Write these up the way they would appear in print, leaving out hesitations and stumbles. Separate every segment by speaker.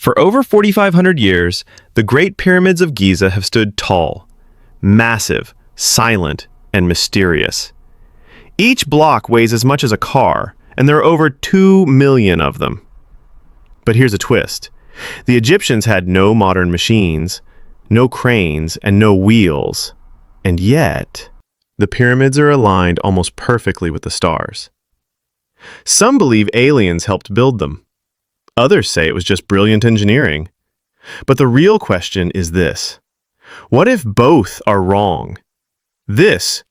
Speaker 1: For over 4,500 years, the Great Pyramids of Giza have stood tall, massive, silent, and mysterious. Each block weighs as much as a car, and there are over 2 million of them. But here's a twist. The Egyptians had no modern machines, no cranes, and no wheels. And yet, the pyramids are aligned almost perfectly with the stars. Some believe aliens helped build them. Others say it was just brilliant engineering. But the real question is this: what if both are wrong? This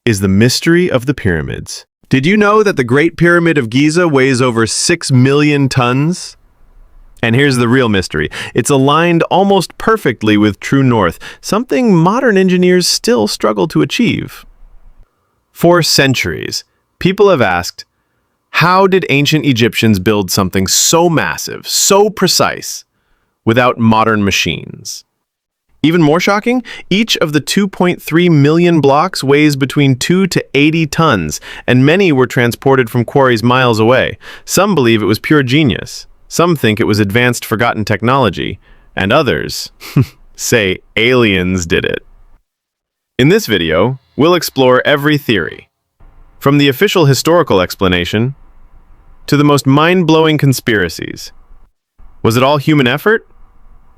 Speaker 1: is the mystery of the pyramids. Did you know that the Great Pyramid of Giza weighs over 6 million tons? And here's the real mystery. It's aligned almost perfectly with true north, something modern engineers still struggle to achieve. For centuries, people have asked, how did ancient Egyptians build something so massive, so precise, without modern machines? Even more shocking, each of the 2.3 million blocks weighs between 2 to 80 tons, and many were transported from quarries miles away. Some believe it was pure genius. Some think it was advanced forgotten technology, and others say aliens did it. In this video, we'll explore every theory, from the official historical explanation to the most mind-blowing conspiracies. Was it all human effort?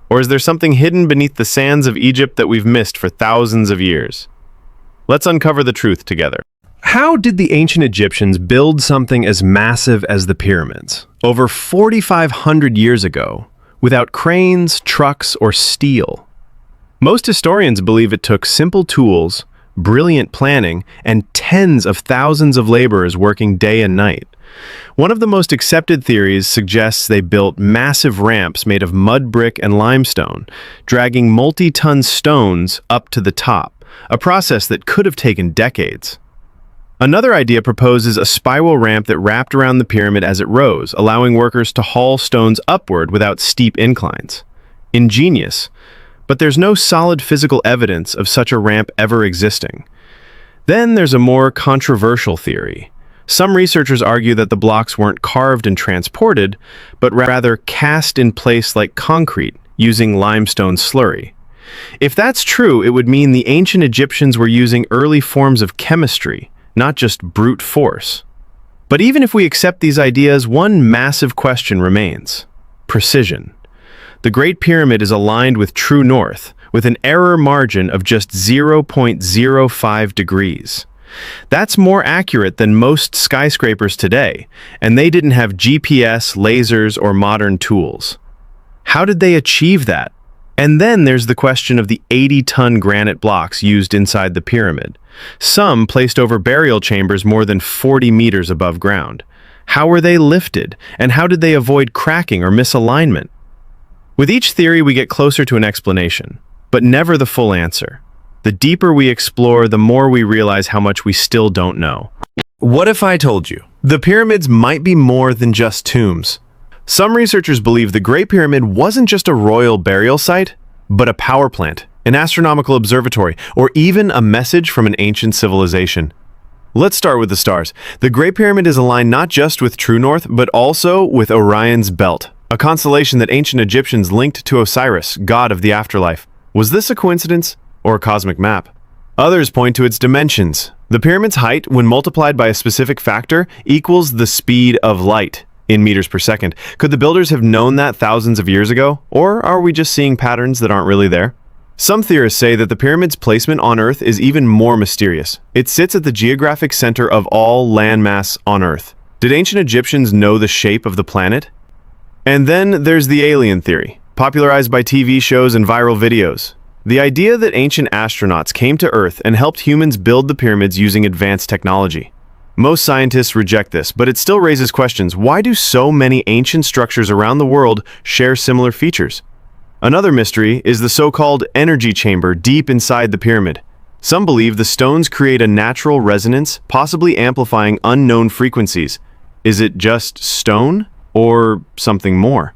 Speaker 1: Or is there something hidden beneath the sands of Egypt that we've missed for thousands of years? Let's uncover the truth together. How did the ancient Egyptians build something as massive as the pyramids, over 4,500 years ago, without cranes, trucks, or steel? Most historians believe it took simple tools, brilliant planning, and tens of thousands of laborers working day and night. One of the most accepted theories suggests they built massive ramps made of mud brick and limestone, dragging multi-ton stones up to the top, a process that could have taken decades. Another idea proposes a spiral ramp that wrapped around the pyramid as it rose, allowing workers to haul stones upward without steep inclines. Ingenious, but there's no solid physical evidence of such a ramp ever existing. Then there's a more controversial theory. Some researchers argue that the blocks weren't carved and transported, but rather cast in place like concrete, using limestone slurry. If that's true, it would mean the ancient Egyptians were using early forms of chemistry, not just brute force. But even if we accept these ideas, one massive question remains: precision. The Great Pyramid is aligned with true north, with an error margin of just 0.05 degrees. That's more accurate than most skyscrapers today, and they didn't have GPS, lasers, or modern tools. How did they achieve that? And then there's the question of the 80-ton granite blocks used inside the pyramid, some placed over burial chambers more than 40 meters above ground. How were they lifted, and how did they avoid cracking or misalignment? With each theory, we get closer to an explanation, but never the full answer. The deeper we explore, the more we realize how much we still don't know. What if I told you the pyramids might be more than just tombs? Some researchers believe the Great Pyramid wasn't just a royal burial site, but a power plant, an astronomical observatory, or even a message from an ancient civilization. Let's start with the stars. The Great Pyramid is aligned not just with true north, but also with Orion's belt, a constellation that ancient Egyptians linked to Osiris, god of the afterlife. Was this a coincidence or a cosmic map? Others point to its dimensions. The pyramid's height, when multiplied by a specific factor, equals the speed of light in meters per second. Could the builders have known that thousands of years ago? Or are we just seeing patterns that aren't really there? Some theorists say that the pyramid's placement on Earth is even more mysterious. It sits at the geographic center of all landmass on Earth. Did ancient Egyptians know the shape of the planet? And then there's the alien theory, popularized by TV shows and viral videos. The idea that ancient astronauts came to Earth and helped humans build the pyramids using advanced technology. Most scientists reject this, but it still raises questions. Why do so many ancient structures around the world share similar features? Another mystery is the so-called energy chamber deep inside the pyramid. Some believe the stones create a natural resonance, possibly amplifying unknown frequencies. Is it just stone or something more?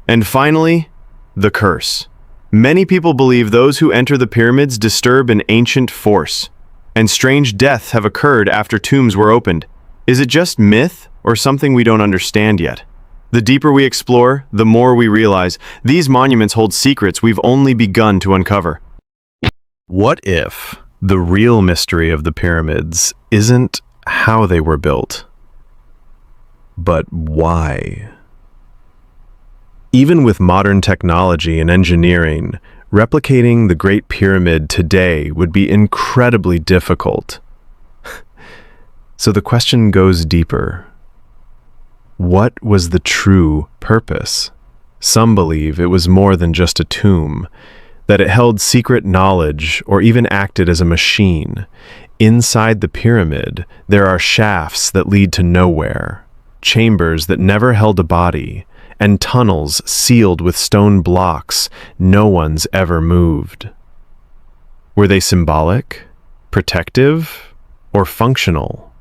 Speaker 1: And finally, the curse. Many people believe those who enter the pyramids disturb an ancient force, and strange deaths have occurred after tombs were opened. Is it just myth or something we don't understand yet? The deeper we explore, the more we realize these monuments hold secrets we've only begun to uncover. What if the real mystery of the pyramids isn't how they were built, but why? Even with modern technology and engineering, replicating the Great Pyramid today would be incredibly difficult. So the question goes deeper. What was the true purpose? Some believe it was more than just a tomb, that it held secret knowledge or even acted as a machine. Inside the pyramid, there are shafts that lead to nowhere, chambers that never held a body, and tunnels sealed with stone blocks no one's ever moved. Were they symbolic, protective, or functional?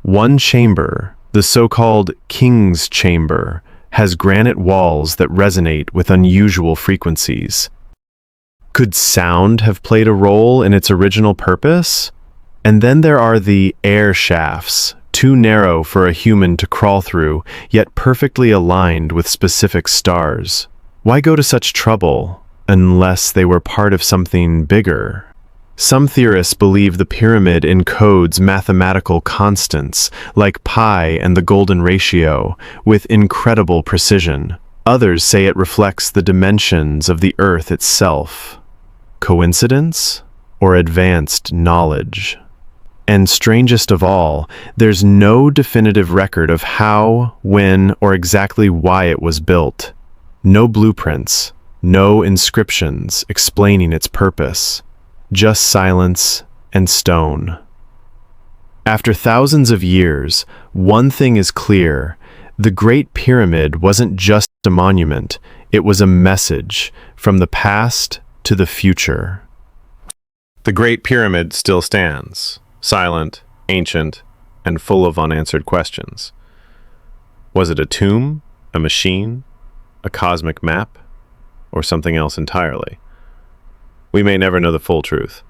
Speaker 1: One chamber, the so-called King's Chamber, has granite walls that resonate with unusual frequencies. Could sound have played a role in its original purpose? And then there are the air shafts, too narrow for a human to crawl through, yet perfectly aligned with specific stars. Why go to such trouble unless they were part of something bigger? Some theorists believe the pyramid encodes mathematical constants, like pi and the golden ratio, with incredible precision. Others say it reflects the dimensions of the Earth itself. Coincidence or advanced knowledge? And strangest of all, there's no definitive record of how, when, or exactly why it was built. No blueprints, no inscriptions explaining its purpose. Just silence and stone. After thousands of years, one thing is clear. The Great Pyramid wasn't just a monument, it was a message from the past to the future. The Great Pyramid still stands, silent, ancient, and full of unanswered questions. Was it a tomb, a machine, a cosmic map, or something else entirely? We may never know the full truth,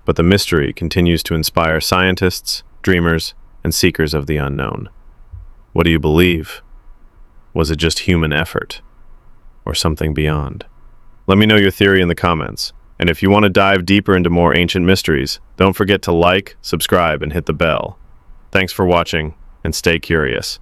Speaker 1: but the mystery continues to inspire scientists, dreamers, and seekers of the unknown. What do you believe? Was it just human effort, or something beyond? Let me know your theory in the comments, and if you want to dive deeper into more ancient mysteries, don't forget to like, subscribe, and hit the bell. Thanks for watching, and stay curious.